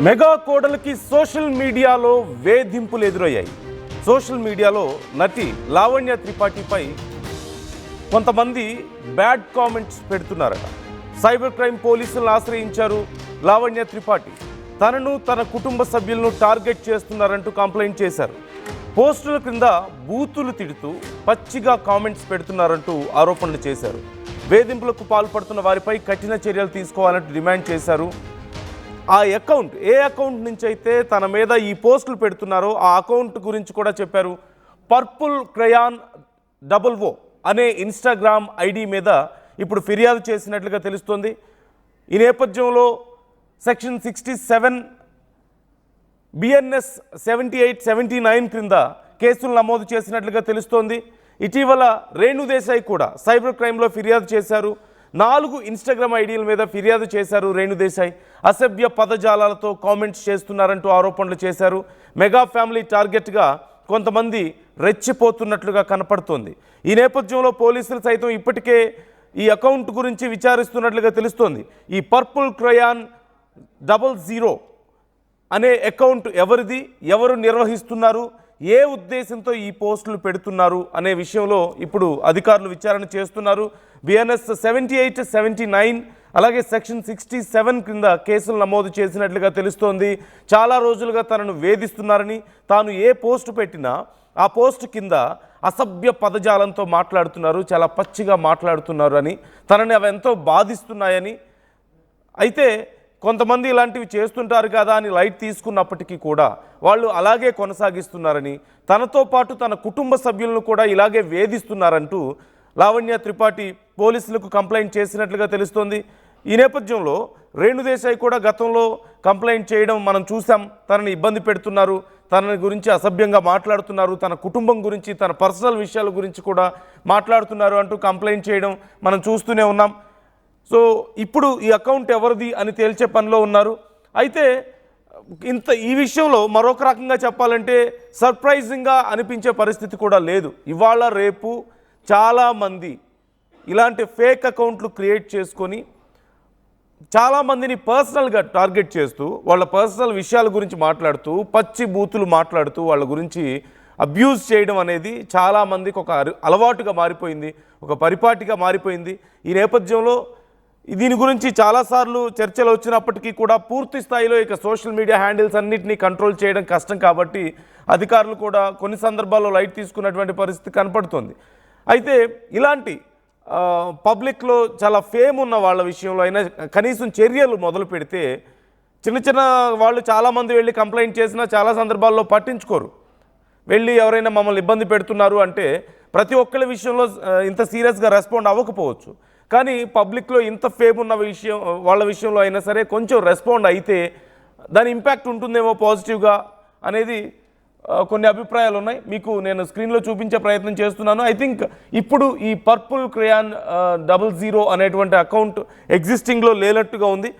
Mega కోడలికి social మీడియాలో వేధింపులు ఎదురయ్యాయి. సోషల్ మీడియాలో నటి లావణ్య త్రిపాఠిపై కొంతమంది బ్యాడ్ కామెంట్స్ పెడుతున్నారట. సైబర్ క్రైమ్ పోలీసులను ఆశ్రయించారు లావణ్య త్రిపాఠి. తనను తన కుటుంబ సభ్యులను టార్గెట్ చేస్తున్నారంటూ కంప్లైంట్ చేశారు. పోస్టుల క్రింద బూతులు తిడుతూ పచ్చిగా కామెంట్స్ పెడుతున్నారంటూ ఆరోపణలు చేశారు. వేధింపులకు పాల్పడుతున్న వారిపై కఠిన చర్యలు తీసుకోవాలంటూ డిమాండ్ చేశారు. ఆ అకౌంట్ ఏ అకౌంట్ నుంచి అయితే తన మీద ఈ పోస్టులు పెడుతున్నారో ఆ అకౌంట్ గురించి కూడా చెప్పారు. పర్పుల్ క్రయాన్ 00 అనే ఇన్స్టాగ్రామ్ ఐడి మీద ఇప్పుడు ఫిర్యాదు చేసినట్లుగా తెలుస్తోంది. ఈ నేపథ్యంలో సెక్షన్ 67 BNS 78, 79 క్రింద కేసులు నమోదు చేసినట్లుగా తెలుస్తోంది. ఇటీవల రేణు దేశాయ్ కూడా సైబర్ క్రైమ్లో ఫిర్యాదు చేశారు. 4 ఇన్స్టాగ్రామ్ ఐడీల మీద ఫిర్యాదు చేశారు రేణు దేశాయ్. అసభ్య పదజాలాలతో కామెంట్స్ చేస్తున్నారంటూ ఆరోపణలు చేశారు. మెగా ఫ్యామిలీ టార్గెట్గా కొంతమంది రెచ్చిపోతున్నట్లుగా కనపడుతోంది. ఈ నేపథ్యంలో పోలీసులు సైతం ఇప్పటికే ఈ అకౌంట్ గురించి విచారిస్తున్నట్లుగా తెలుస్తోంది. ఈ పర్పుల్ క్రయాన్ 00 అనే అకౌంట్ ఎవరిది, ఎవరు నిర్వహిస్తున్నారు, ఏ ఉద్దేశంతో ఈ పోస్టులు పెడుతున్నారు అనే విషయంలో ఇప్పుడు అధికారులు విచారణ చేస్తున్నారు. BNS 78, 79 అలాగే సెక్షన్ 67 క్రింద కేసులు నమోదు చేసినట్లుగా తెలుస్తోంది. చాలా రోజులుగా తనను వేధిస్తున్నారని, తాను ఏ పోస్టు పెట్టినా ఆ పోస్టు కింద అసభ్య పదజాలంతో మాట్లాడుతున్నారు, చాలా పచ్చిగా మాట్లాడుతున్నారు అని, తనని అవి ఎంతో బాధిస్తున్నాయని, అయితే కొంతమంది ఇలాంటివి చేస్తుంటారు కదా అని లైట్ తీసుకున్నప్పటికీ కూడా వాళ్ళు అలాగే కొనసాగిస్తున్నారని, తనతో పాటు తన కుటుంబ సభ్యులను కూడా ఇలాగే వేధిస్తున్నారంటూ లావణ్య త్రిపాఠి పోలీసులకు కంప్లైంట్ చేసినట్లుగా తెలుస్తోంది. ఈ నేపథ్యంలో రేణు దేశాయ్ కూడా గతంలో కంప్లైంట్ చేయడం మనం చూసాం. తనని ఇబ్బంది పెడుతున్నారు, తన గురించి అసభ్యంగా మాట్లాడుతున్నారు, తన కుటుంబం గురించి, తన పర్సనల్ విషయాల గురించి కూడా మాట్లాడుతున్నారు అంటూ కంప్లైంట్ చేయడం మనం చూస్తూనే ఉన్నాం. సో ఇప్పుడు ఈ అకౌంట్ ఎవరిది అని తేల్చే పనిలో ఉన్నారు. అయితే ఈ విషయంలో మరొక రకంగా చెప్పాలంటే సర్ప్రైజింగ్గా అనిపించే పరిస్థితి కూడా లేదు. ఇవాళ రేపు చాలామంది ఇలాంటి ఫేక్ అకౌంట్లు క్రియేట్ చేసుకొని చాలామందిని పర్సనల్గా టార్గెట్ చేస్తూ వాళ్ళ పర్సనల్ విషయాల గురించి మాట్లాడుతూ పచ్చి బూతులు మాట్లాడుతూ వాళ్ళ గురించి అబ్యూజ్ చేయడం అనేది చాలామందికి ఒక అలవాటుగా మారిపోయింది, ఒక పరిపాటిగా మారిపోయింది. ఈ నేపథ్యంలో దీని గురించి చాలాసార్లు చర్చలు వచ్చినప్పటికీ కూడా పూర్తి స్థాయిలో ఇక సోషల్ మీడియా హ్యాండిల్స్ అన్నింటినీ కంట్రోల్ చేయడం కష్టం కాబట్టి అధికారులు కూడా కొన్ని సందర్భాల్లో లైట్ తీసుకున్నటువంటి పరిస్థితి కనపడుతుంది. అయితే ఇలాంటి పబ్లిక్లో చాలా ఫేమ్ ఉన్న వాళ్ళ విషయంలో అయినా కనీసం చర్యలు మొదలు పెడితే చిన్న చిన్న వాళ్ళు చాలామంది వెళ్ళి కంప్లైంట్ చేసినా చాలా సందర్భాల్లో పట్టించుకోరు. వెళ్ళి ఎవరైనా మమ్మల్ని ఇబ్బంది పెడుతున్నారు అంటే ప్రతి ఒక్కరి విషయంలో ఇంత సీరియస్గా రెస్పాండ్ అవ్వకపోవచ్చు, కానీ పబ్లిక్లో ఇంత ఫేమ్ ఉన్న వాళ్ళ విషయంలో అయినా సరే కొంచెం రెస్పాండ్ అయితే దాని ఇంపాక్ట్ ఉంటుందేమో పాజిటివ్గా అనేది కొన్ని అభిప్రాయాలు ఉన్నాయి. మీకు నేను స్క్రీన్లో చూపించే ప్రయత్నం చేస్తున్నాను. ఐ థింక్ ఇప్పుడు ఈ పర్పుల్ క్రయాన్ 00 అనేటువంటి అకౌంట్ ఎగ్జిస్టింగ్లో లేనట్టుగా ఉంది.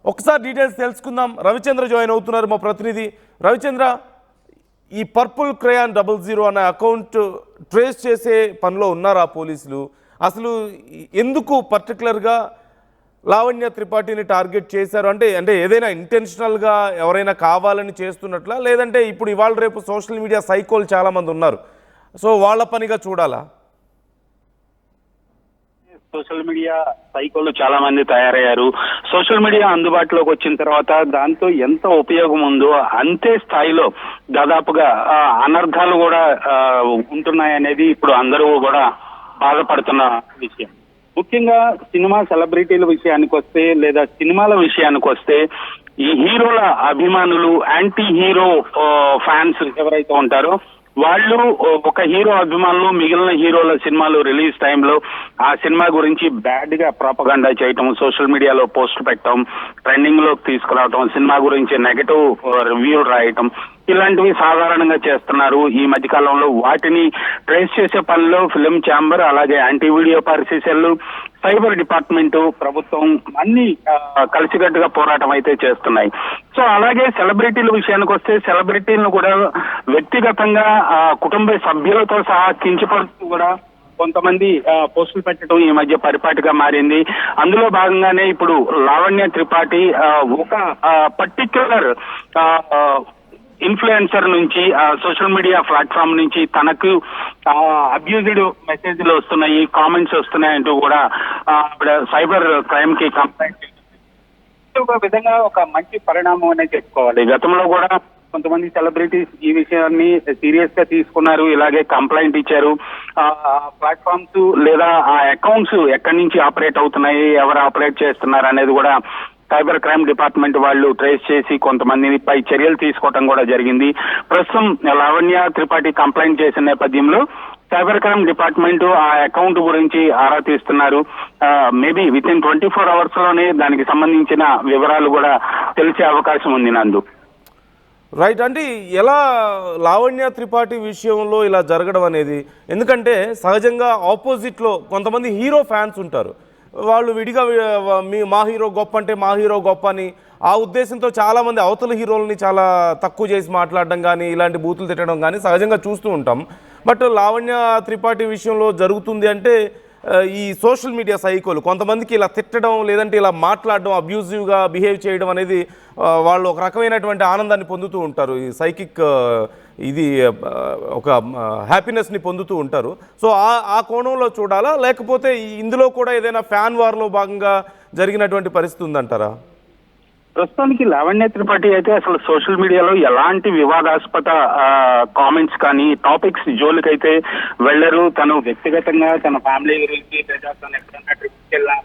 ఒకసారి డీటెయిల్స్ తెలుసుకుందాం. రవిచంద్ర జాయిన్ అవుతున్నారు, మా ప్రతినిధి. రవిచంద్ర, ఈ పర్పుల్ క్రయాన్ 00 అనే అకౌంట్ ట్రేస్ చేసే పనిలో ఉన్నారా పోలీసులు? అసలు ఎందుకు పర్టికులర్గా లావణ్య త్రిపాఠిని టార్గెట్ చేశారు? అంటే ఏదైనా ఇంటెన్షనల్గా ఎవరైనా కావాలని చేస్తున్నట్లా, లేదంటే ఇప్పుడు ఇవాళ రేపు సోషల్ మీడియా సైకోలు చాలామంది ఉన్నారు, సో వాళ్ళ పనిగా చూడాలా? సోషల్ మీడియా సైకోలు చాలా మంది తయారయ్యారు. సోషల్ మీడియా అందుబాటులోకి వచ్చిన తర్వాత దాంతో ఎంత ఉపయోగం ఉందో అంతే స్థాయిలో దాదాపుగా అనర్థాలు కూడా ఉంటున్నాయనేది ఇప్పుడు అందరూ కూడా బాధపడుతున్న విషయం. ముఖ్యంగా సినిమా సెలబ్రిటీల విషయానికి వస్తే, లేదా సినిమాల విషయానికి వస్తే, ఈ హీరోల అభిమానులు, యాంటీ హీరో ఫ్యాన్స్ ఎవరైతే ఉంటారో వాళ్ళు ఒక హీరో అభిమానులు మిగిలిన హీరోల సినిమాలు రిలీజ్ టైంలో ఆ సినిమా గురించి బ్యాడ్ గా ప్రాపగండా చేయటం, సోషల్ మీడియాలో పోస్ట్ పెట్టడం, ట్రెండింగ్ లోకి తీసుకురావటం, సినిమా గురించి నెగటివ్ రివ్యూ రాయటం, ఇలాంటివి సాధారణంగా చేస్తున్నారు. ఈ మధ్య కాలంలో వాటిని ట్రేస్ చేసే పనిలో ఫిలిం ఛాంబర్, అలాగే యాంటీ వీడియో పరిశీలనలు, సైబర్ డిపార్ట్మెంట్, ప్రభుత్వం అన్ని కలిసికట్టుగా పోరాటం అయితే చేస్తున్నాయి. సో అలాగే సెలబ్రిటీల విషయానికి వస్తే సెలబ్రిటీలను కూడా వ్యక్తిగతంగా కుటుంబ సభ్యులతో సహా కించపరుస్తూ కూడా కొంతమంది పోస్టులు పెట్టడం ఈ మధ్య పరిపాటిగా మారింది. అందులో భాగంగానే ఇప్పుడు లావణ్య త్రిపాఠి ఒక పర్టిక్యులర్ ఇన్ఫ్లుయెన్సర్ నుంచి సోషల్ మీడియా ప్లాట్ఫామ్ నుంచి తనకు అబ్యూజ్డ్ మెసేజ్లు వస్తున్నాయి, కామెంట్స్ వస్తున్నాయంటూ కూడా సైబర్ క్రైమ్ కి కంప్లైంట్ ఒక విధంగా ఒక మంచి పరిణామం అనే చెప్పుకోవాలి. గతంలో కూడా కొంతమంది సెలబ్రిటీస్ ఈ విషయాన్ని సీరియస్ గా తీసుకున్నారు, ఇలాగే కంప్లైంట్ ఇచ్చారు. ప్లాట్ఫామ్స్ లేదా ఆ అకౌంట్స్ ఎక్కడి నుంచి ఆపరేట్ అవుతున్నాయి, ఎవరు ఆపరేట్ చేస్తున్నారు అనేది కూడా సైబర్ క్రైమ్ డిపార్ట్మెంట్ వాళ్ళు ట్రేస్ చేసి కొంతమందిపై చర్యలు తీసుకోవడం కూడా జరిగింది. ప్రస్తుతం లావణ్య త్రిపాఠి కంప్లైంట్ చేసిన నేపథ్యంలో సైబర్ క్రైమ్ డిపార్ట్మెంట్ ఆ అకౌంట్ గురించి ఆరా తీస్తున్నారు. మేబీ విత్ ఇన్ 24 hours లోనే దానికి సంబంధించిన వివరాలు కూడా తెలిసే అవకాశం ఉంది. నందు రైట్. అంటే ఎలా లావణ్య త్రిపాఠి విషయంలో ఇలా జరగడం అనేది, ఎందుకంటే సహజంగా ఆపోజిట్లో కొంతమంది హీరో ఫ్యాన్స్ ఉంటారు, వాళ్ళు విడిగా మా హీరో గొప్ప అంటే మా హీరో గొప్ప అని ఆ ఉద్దేశంతో చాలామంది అవతల హీరోలని చాలా తక్కువ చేసి మాట్లాడడం కానీ ఇలాంటి బూతులు తిట్టడం కానీ సహజంగా చూస్తూ ఉంటాం. బట్ లావణ్య త్రిపాఠి విషయంలో జరుగుతుంది అంటే ఈ సోషల్ మీడియా సైకోలు కొంతమందికి ఇలా తిట్టడం లేదంటే ఇలా మాట్లాడడం అబ్యూజివ్గా బిహేవ్ చేయడం అనేది వాళ్ళు ఒక రకమైనటువంటి ఆనందాన్ని పొందుతూ ఉంటారు, ఈ సైకిక్ ఇది ఒక హ్యాపీనెస్ని పొందుతూ ఉంటారు. సో ఆ కోణంలో చూడాలా, లేకపోతే ఇందులో కూడా ఏదైనా ఫ్యాన్ వార్లో భాగంగా జరిగినటువంటి పరిస్థితి ఉందంటారా? ప్రస్తుతానికి లావణ్య త్రిపాఠి అయితే అసలు సోషల్ మీడియాలో ఎలాంటి వివాదాస్పద కామెంట్స్ కానీ టాపిక్స్ జోలికైతే వెళ్ళరు. తను వ్యక్తిగతంగా తన ఫ్యామిలీ గురించి తను ఎక్కడన్నా ట్రిప్కి వెళ్ళినా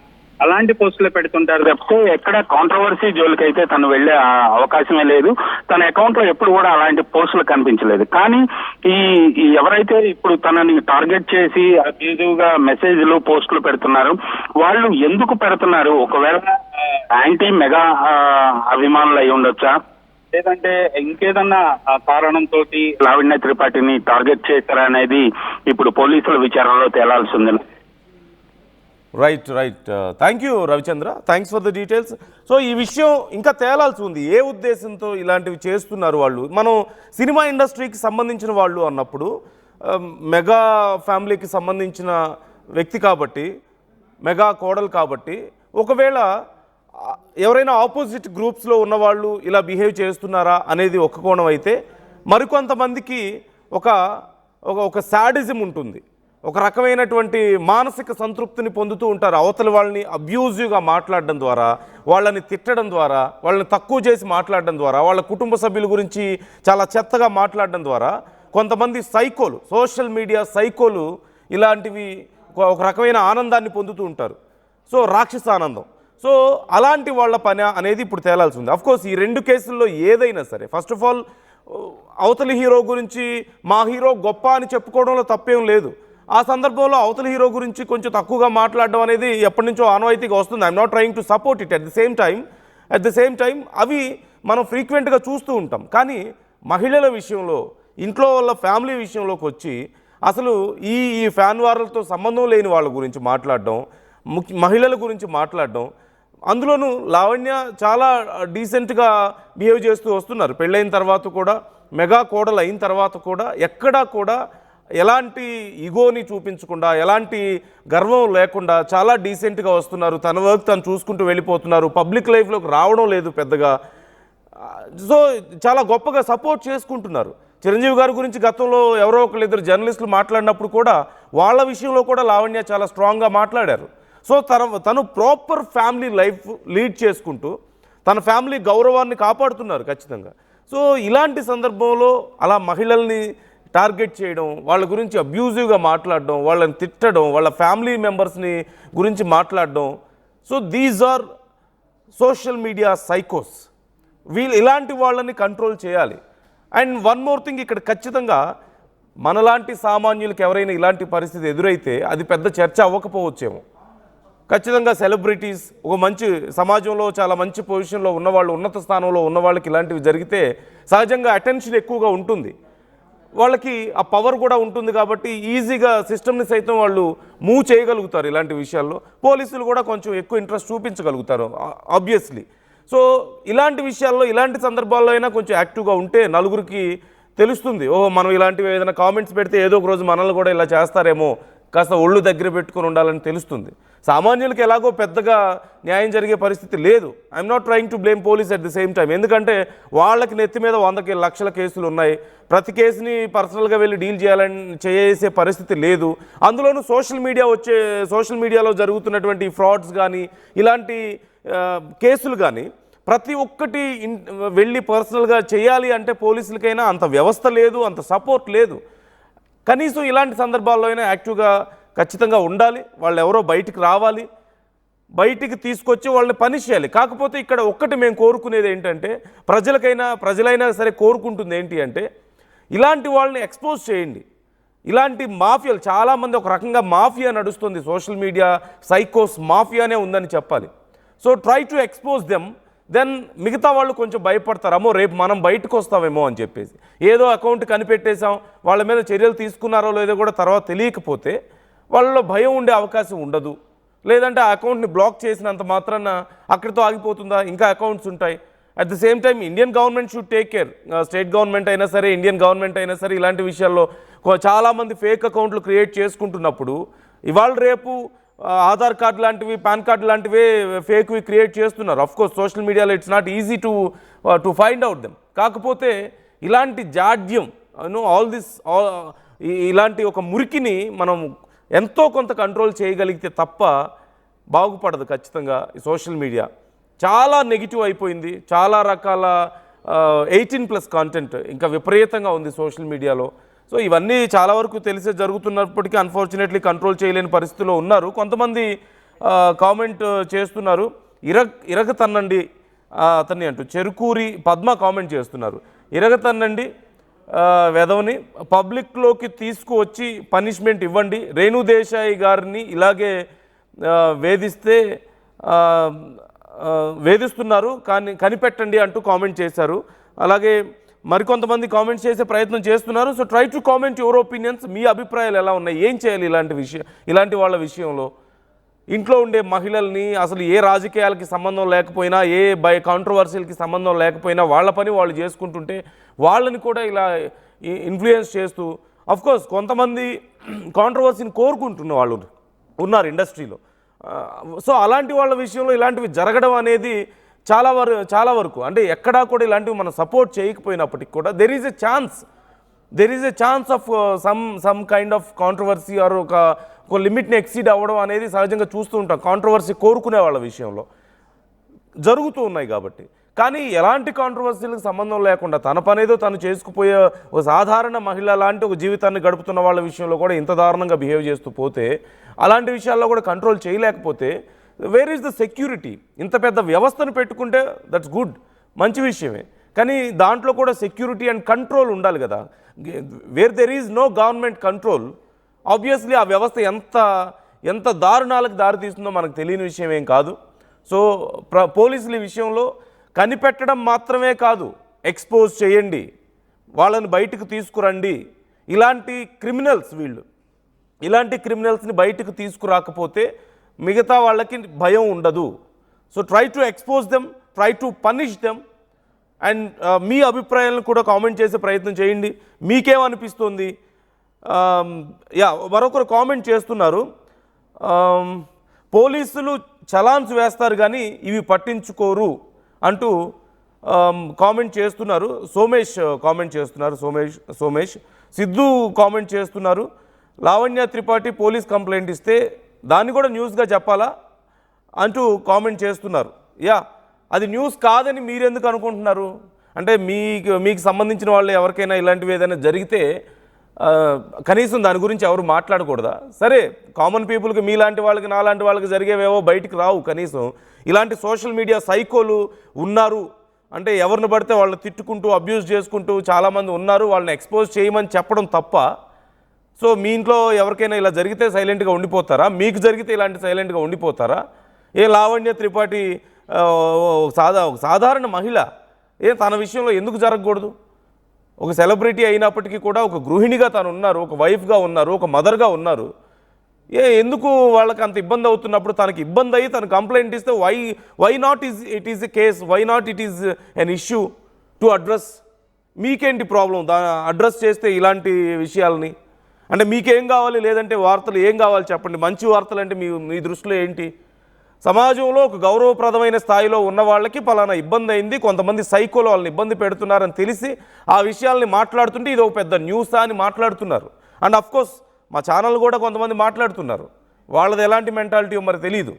అలాంటి పోస్టులు పెడుతుంటారు తప్పితే ఎక్కడ కాంట్రవర్సీ జోలికైతే తను వెళ్లే అవకాశమే లేదు. తన అకౌంట్ లో ఎప్పుడు కూడా అలాంటి పోస్టులు కనిపించలేదు. కానీ ఈ ఎవరైతే ఇప్పుడు తనని టార్గెట్ చేసి అబ్యూజివ్ గా మెసేజ్లు పోస్టులు పెడుతున్నారు, వాళ్ళు ఎందుకు పెడుతున్నారు? ఒకవేళ యాంటీ మెగా అభిమానులు అయి ఉండొచ్చా, లేదంటే ఇంకేదన్నా కారణంతో లావణ్య త్రిపాఠిని టార్గెట్ చేశారా అనేది ఇప్పుడు పోలీసుల విచారణలో తేలాల్సి ఉంది. Right. Thank you Ravichandra, thanks for the details. So ఈ విషయం ఇంకా తేలాల్సి ఉంది, ఏ ఉద్దేశంతో ఇలాంటివి చేస్తున్నారు వాళ్ళు. మనం సినిమా ఇండస్ట్రీకి సంబంధించిన వాళ్ళు అన్నప్పుడు మెగా ఫ్యామిలీకి సంబంధించిన వ్యక్తి కాబట్టి, మెగా కోడలు కాబట్టి, ఒకవేళ ఎవరైనా ఆపోజిట్ గ్రూప్స్లో ఉన్నవాళ్ళు ఇలా బిహేవ్ చేస్తున్నారా అనేది ఒక కోణం అయితే, మరికొంతమందికి ఒక శాడిజం ఉంటుంది, ఒక రకమైనటువంటి మానసిక సంతృప్తిని పొందుతూ ఉంటారు. అవతల వాళ్ళని అబ్యూజివ్గా మాట్లాడడం ద్వారా, వాళ్ళని తిట్టడం ద్వారా, వాళ్ళని తక్కువ చేసి మాట్లాడడం ద్వారా, వాళ్ళ కుటుంబ సభ్యుల గురించి చాలా చెత్తగా మాట్లాడడం ద్వారా కొంతమంది సైకోలు, సోషల్ మీడియా సైకోలు ఇలాంటివి ఒక రకమైన ఆనందాన్ని పొందుతూ ఉంటారు. సో రాక్షస ఆనందం. సో అలాంటి వాళ్ళ పని అనేది ఇప్పుడు తేలాల్సి ఉంది. అఫ్కోర్స్ ఈ రెండు కేసుల్లో ఏదైనా సరే, ఫస్ట్ ఆఫ్ ఆల్ అవతలి హీరో గురించి మా హీరో గొప్ప అని చెప్పుకోవడంలో తప్పేం లేదు. ఆ సందర్భంలో అవతల హీరో గురించి కొంచెం తక్కువగా మాట్లాడడం అనేది ఎప్పటి నుంచో ఆనవాయితీగా వస్తుంది. I'm not trying to support it. At the same time అవి మనం ఫ్రీక్వెంట్గా చూస్తూ ఉంటాం. కానీ మహిళల విషయంలో, ఇంట్లో వాళ్ళ ఫ్యామిలీ విషయంలోకి వచ్చి అసలు ఈ ఫ్యాన్ వార్లతో సంబంధం లేని వాళ్ళ గురించి మాట్లాడడం, మహిళల గురించి మాట్లాడడం, అందులోనూ లావణ్య చాలా డీసెంట్గా బిహేవ్ చేస్తూ వస్తున్నారు. పెళ్ళైన తర్వాత కూడా, మెగా కోడలు అయిన తర్వాత కూడా ఎక్కడా కూడా ఎలాంటి ఈగోని చూపించకుండా, ఎలాంటి గర్వం లేకుండా చాలా డీసెంట్గా వస్తున్నారు. తన వర్క్ తను చూసుకుంటూ వెళ్ళిపోతున్నారు. పబ్లిక్ లైఫ్లోకి రావడం లేదు పెద్దగా. సో చాలా గొప్పగా సపోర్ట్ చేసుకుంటున్నారు. చిరంజీవి గారి గురించి గతంలో ఎవరో ఒకళ్ళిద్దరు జర్నలిస్టులు మాట్లాడినప్పుడు కూడా వాళ్ళ విషయంలో కూడా లావణ్య చాలా స్ట్రాంగ్గా మాట్లాడారు. సో తను ప్రాపర్ ఫ్యామిలీ లైఫ్ లీడ్ చేసుకుంటూ తన ఫ్యామిలీ గౌరవాన్ని కాపాడుతున్నారు ఖచ్చితంగా. సో ఇలాంటి సందర్భంలో అలా మహిళల్ని టార్గెట్ చేయడం, వాళ్ళ గురించి అబ్యూజివ్గా మాట్లాడడం, వాళ్ళని తిట్టడం, వాళ్ళ ఫ్యామిలీ మెంబర్స్ని గురించి మాట్లాడడం, so these are social media సైకోస్. ఇలాంటి వాళ్ళని కంట్రోల్ చేయాలి. అండ్ వన్ మోర్ థింగ్, ఇక్కడ ఖచ్చితంగా మనలాంటి సామాన్యులకు ఎవరైనా ఇలాంటి పరిస్థితి ఎదురైతే అది పెద్ద చర్చ అవ్వకపోవచ్చేమో. ఖచ్చితంగా సెలబ్రిటీస్, ఒక మంచి సమాజంలో చాలా మంచి పొజిషన్లో ఉన్నవాళ్ళు, ఉన్నత స్థానంలో ఉన్న వాళ్ళకి ఇలాంటివి జరిగితే సహజంగా అటెన్షన్ ఎక్కువగా ఉంటుంది, వాళ్ళకి ఆ పవర్ కూడా ఉంటుంది. కాబట్టి ఈజీగా సిస్టమ్ని సైతం వాళ్ళు మూవ్ చేయగలుగుతారు ఇలాంటి విషయాల్లో. పోలీసులు కూడా కొంచెం ఎక్కువ ఇంట్రెస్ట్ చూపించగలుగుతారు ఆబ్వియస్లీ. సో ఇలాంటి విషయాల్లో, ఇలాంటి సందర్భాల్లో అయినా కొంచెం యాక్టివ్గా ఉంటే నలుగురికి తెలుస్తుంది, ఓహో మనం ఇలాంటివి ఏదైనా కామెంట్స్ పెడితే ఏదో ఒక రోజు మనల్ని కూడా ఇలా చేస్తారేమో, కాస్త ఒళ్ళు దగ్గర పెట్టుకొని ఉండాలని తెలుస్తుంది. సామాన్యులకు ఎలాగో పెద్దగా న్యాయం జరిగే పరిస్థితి లేదు. I'm not trying to blame police at the same time. ఎందుకంటే వాళ్ళకి నెత్తి మీద 100 లక్షల కేసులు ఉన్నాయి. ప్రతి కేసుని పర్సనల్గా వెళ్ళి డీల్ చేసే పరిస్థితి లేదు. అందులోనూ సోషల్ మీడియాలో జరుగుతున్నటువంటి ఫ్రాడ్స్ కానీ ఇలాంటి కేసులు కానీ ప్రతి ఒక్కటి వెళ్ళి పర్సనల్గా చేయాలి అంటే పోలీసులకైనా అంత వ్యవస్థ లేదు, అంత సపోర్ట్ లేదు. కనీసం ఇలాంటి సందర్భాల్లో అయినా యాక్టివ్గా ఖచ్చితంగా ఉండాలి. వాళ్ళు ఎవరో బయటికి రావాలి, బయటికి తీసుకొచ్చి వాళ్ళని పనిష్ చేయాలి. కాకపోతే ఇక్కడ ఒక్కటి మేము కోరుకునేది ఏంటంటే ప్రజలైనా సరే కోరుకుంటుంది ఏంటి అంటే ఇలాంటి వాళ్ళని ఎక్స్పోజ్ చేయండి. ఇలాంటి మాఫియాలు చాలామంది ఒక రకంగా మాఫియా నడుస్తుంది, సోషల్ మీడియా సైకోస్ మాఫియానే ఉందని చెప్పాలి. So try to expose them, then మిగతా వాళ్ళు కొంచెం భయపడతారేమో రేపు మనం బయటకు వస్తామేమో అని చెప్పేసి. ఏదో అకౌంట్ కనిపెట్టేశాం, వాళ్ళ మీద చర్యలు తీసుకున్నారో లేదో కూడా తర్వాత తెలియకపోతే వాళ్ళలో భయం ఉండే అవకాశం ఉండదు. లేదంటే ఆ అకౌంట్ని బ్లాక్ చేసినంత మాత్రాన అక్కడితో ఆగిపోతుందా? ఇంకా అకౌంట్స్ ఉంటాయి. At the same time Indian government should take care. State government అయినా సరే, ఇండియన్ గవర్నమెంట్ అయినా సరే ఇలాంటి విషయాల్లో చాలామంది ఫేక్ అకౌంట్లు క్రియేట్ చేసుకుంటున్నప్పుడు ఇవాళ రేపు ఆధార్ కార్డు లాంటివి, పాన్ కార్డు లాంటివే ఫేక్వి క్రియేట్ చేస్తున్నారు. అఫ్కోర్స్ సోషల్ మీడియాలో it's not easy to find out them. కాకపోతే ఇలాంటి జాడ్యం ఇలాంటి ఒక మురికిని మనం ఎంతో కొంత కంట్రోల్ చేయగలిగితే తప్ప బాగుపడదు ఖచ్చితంగా. ఈ సోషల్ మీడియా చాలా నెగిటివ్ అయిపోయింది. చాలా రకాల 18+ కాంటెంట్ ఇంకా విపరీతంగా ఉంది సోషల్ మీడియాలో. సో ఇవన్నీ చాలా వరకు తెలిసే జరుగుతున్నప్పటికీ అన్ఫార్చునేట్లీ కంట్రోల్ చేయలేని పరిస్థితిలో ఉన్నారు. కొంతమంది కామెంట్ చేస్తున్నారు, ఇరగతన్నండి అతన్ని అంటూ చెరుకూరి పద్మ కామెంట్ చేస్తున్నారు. ఇరగతన్నండి వెధవని పబ్లిక్లోకి తీసుకువచ్చి పనిష్మెంట్ ఇవ్వండి. రేణు దేశాయి గారిని ఇలాగే వేధిస్తున్నారు కానీ కనిపెట్టండి అంటూ కామెంట్ చేశారు. అలాగే మరికొంతమంది కామెంట్స్ చేసే ప్రయత్నం చేస్తున్నారు. So try to comment your opinions. మీ అభిప్రాయాలు ఎలా ఉన్నాయి? ఏం చేయాలి ఇలాంటి వాళ్ళ విషయంలో? ఇంట్లో ఉండే మహిళల్ని అసలు ఏ రాజకీయాలకి సంబంధం లేకపోయినా, ఏ కాంట్రవర్సీలకి సంబంధం లేకపోయినా వాళ్ళ పని వాళ్ళు చేసుకుంటుంటే వాళ్ళని కూడా ఇలా ఇన్ఫ్లుయెన్స్ చేస్తూ, అఫ్కోర్స్ కొంతమంది కాంట్రవర్సీని కోరుకుంటున్న వాళ్ళు ఉన్నారు ఇండస్ట్రీలో. సో అలాంటి వాళ్ళ విషయంలో ఇలాంటివి జరగడం అనేది చాలా వరకు అంటే ఎక్కడా కూడా ఇలాంటివి మనం సపోర్ట్ చేయకపోయినప్పటికీ కూడా there is a chance of some kind of controversy or ఒక లిమిట్ని ఎక్సీడ్ అవ్వడం అనేది సహజంగా చూస్తూ ఉంటాం కాంట్రవర్సీ కోరుకునే వాళ్ళ విషయంలో జరుగుతూ ఉన్నాయి కాబట్టి. కానీ ఎలాంటి కాంట్రవర్సీలకు సంబంధం లేకుండా తన పనేదో తను చేసుకుపోయే ఒక సాధారణ మహిళ లాంటి ఒక జీవితాన్ని గడుపుతున్న వాళ్ళ విషయంలో కూడా ఇంత దారుణంగా బిహేవ్ చేస్తూ పోతే, అలాంటి విషయాల్లో కూడా కంట్రోల్ చేయలేకపోతే వేర్ ఈజ్ ద సెక్యూరిటీ? ఇంత పెద్ద వ్యవస్థను పెట్టుకుంటే దట్స్ గుడ్, మంచి విషయమే. కానీ దాంట్లో కూడా సెక్యూరిటీ అండ్ కంట్రోల్ ఉండాలి కదా. Where there is no government control, obviously ఆ వ్యవస్థ ఎంత దారుణాలకు దారితీస్తుందో మనకు తెలియని విషయం ఏం కాదు. సో పోలీసుల విషయంలో కనిపెట్టడం మాత్రమే కాదు, ఎక్స్పోజ్ చేయండి, వాళ్ళని బయటకు తీసుకురండి. ఇలాంటి క్రిమినల్స్ని బయటకు తీసుకురాకపోతే మిగతా వాళ్ళకి భయం ఉండదు. So try to expose them, try to punish them. And మీ అభిప్రాయాలను కూడా కామెంట్ చేసే ప్రయత్నం చేయండి. మీకేమనిపిస్తుంది? మరొకరు కామెంట్ చేస్తున్నారు, పోలీసులు చలాన్స్ వేస్తారు కానీ ఇవి పట్టించుకోరు అంటూ కామెంట్ చేస్తున్నారు. సోమేష్ కామెంట్ చేస్తున్నారు. సోమేష్ సిద్ధు కామెంట్ చేస్తున్నారు, లావణ్య త్రిపాఠి పోలీస్ కంప్లైంట్ ఇస్తే దాన్ని కూడా న్యూస్గా చెప్పాలా అంటూ కామెంట్ చేస్తున్నారు. అది న్యూస్ కాదని మీరెందుకు అనుకుంటున్నారు? అంటే మీకు సంబంధించిన వాళ్ళు ఎవరికైనా ఇలాంటివి ఏదైనా జరిగితే కనీసం దాని గురించి ఎవరు మాట్లాడకూడదా? సరే, కామన్ పీపుల్కి, మీలాంటి వాళ్ళకి, నాలాంటి వాళ్ళకి జరిగేవేవో బయటికి రావు. కనీసం ఇలాంటి సోషల్ మీడియా సైకోలు ఉన్నారు అంటే ఎవరిని పడితే వాళ్ళని తిట్టుకుంటూ అబ్యూజ్ చేసుకుంటూ చాలామంది ఉన్నారు, వాళ్ళని ఎక్స్పోజ్ చేయమని చెప్పడం తప్ప. సో మీ ఇంట్లో ఎవరికైనా ఇలా జరిగితే సైలెంట్గా ఉండిపోతారా? మీకు జరిగితే ఇలాంటి సైలెంట్గా ఉండిపోతారా? లావణ్య త్రిపాఠి సాధారణ మహిళ, తన విషయంలో ఎందుకు జరగకూడదు? ఒక సెలబ్రిటీ అయినప్పటికీ కూడా ఒక గృహిణిగా తను ఉన్నారు, ఒక వైఫ్గా ఉన్నారు, ఒక మదర్గా ఉన్నారు. ఎందుకు వాళ్ళకి అంత ఇబ్బంది అవుతున్నప్పుడు తనకి ఇబ్బంది అయ్యి తను కంప్లైంట్ ఇస్తే why not it is a case, why not it is an issue to address? మీకేంటి ప్రాబ్లం అడ్రస్ చేస్తే ఇలాంటి విషయాలని? అంటే మీకేం కావాలి, లేదంటే వార్తలు ఏం కావాలి చెప్పండి. మంచి వార్తలు అంటే మీ దృష్టిలో ఏంటి? సమాజంలో ఒక గౌరవప్రదమైన స్థాయిలో ఉన్న వాళ్ళకి పలానా ఇబ్బంది అయింది, కొంతమంది సైకోలో వాళ్ళని ఇబ్బంది పెడుతున్నారని తెలిసి ఆ విషయాల్ని మాట్లాడుతుంటే ఇది ఒక పెద్ద న్యూసా అని మాట్లాడుతున్నారు. అండ్ అఫ్కోర్స్ మా ఛానల్ కూడా కొంతమంది మాట్లాడుతున్నారు, వాళ్ళది ఎలాంటి మెంటాలిటీ మరి తెలియదు.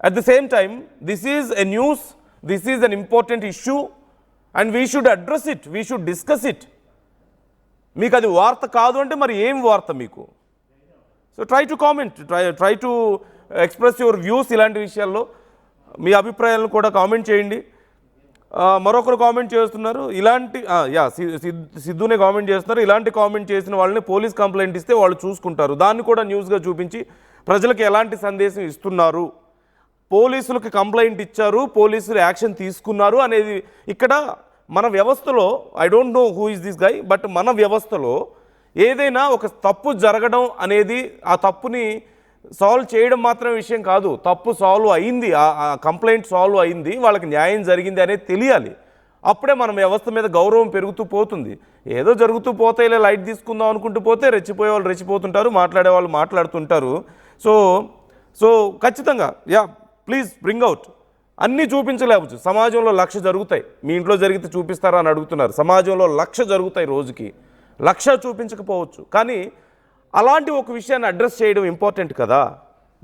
At the same time this is a news, this is an important issue and we should address it, we should discuss it. మీకు అది వార్త కాదు అంటే మరి ఏం వార్త మీకు? So try to comment, try to express your views. ఇలాంటి విషయాల్లో మీ అభిప్రాయాలను కూడా కామెంట్ చేయండి. మరొకరు కామెంట్ చేస్తున్నారు, ఇలాంటి సిద్ధునే కామెంట్ చేస్తున్నారు, ఇలాంటి కామెంట్ చేసిన వాళ్ళని పోలీస్ కంప్లైంట్ ఇస్తే వాళ్ళు చూసుకుంటారు, దాన్ని కూడా న్యూస్గా చూపించి ప్రజలకు ఎలాంటి సందేశం ఇస్తున్నారు, పోలీసులకు కంప్లైంట్ ఇచ్చారు, పోలీసులు యాక్షన్ తీసుకున్నారు అనేది ఇక్కడ మన వ్యవస్థలో, I don't know who is this guy, but మన వ్యవస్థలో ఏదైనా ఒక తప్పు జరగడం అనేది ఆ తప్పుని సాల్వ్ చేయడం మాత్రమే విషయం కాదు. తప్పు సాల్వ్ అయింది, ఆ కంప్లైంట్ సాల్వ్ అయింది, వాళ్ళకి న్యాయం జరిగింది అనేది తెలియాలి. అప్పుడే మన వ్యవస్థ మీద గౌరవం పెరుగుతూ పోతుంది. ఏదో జరుగుతూ పోతే ఇలా లైట్ తీసుకుందాం అనుకుంటూ పోతే రెచ్చిపోయే వాళ్ళు రెచ్చిపోతుంటారు, మాట్లాడే వాళ్ళు మాట్లాడుతుంటారు. సో ఖచ్చితంగా ప్లీజ్ బ్రింగ్ అవుట్. అన్నీ చూపించలేవచ్చు. సమాజంలో 1,00,000 జరుగుతాయి, మీ ఇంట్లో జరిగితే చూపిస్తారా అని అడుగుతున్నారు. సమాజంలో 1,00,000 జరుగుతాయి రోజుకి, 1,00,000 చూపించకపోవచ్చు, కానీ అలాంటి ఒక విషయాన్ని అడ్రస్ చేయడం ఇంపార్టెంట్ కదా.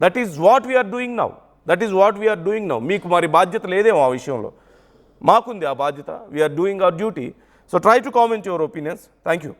That is what we're doing now. మీకు మరి బాధ్యత లేదేమో ఆ విషయంలో, మాకుంది ఆ బాధ్యత. We're doing our duty. So try to comment your opinions. Thank you.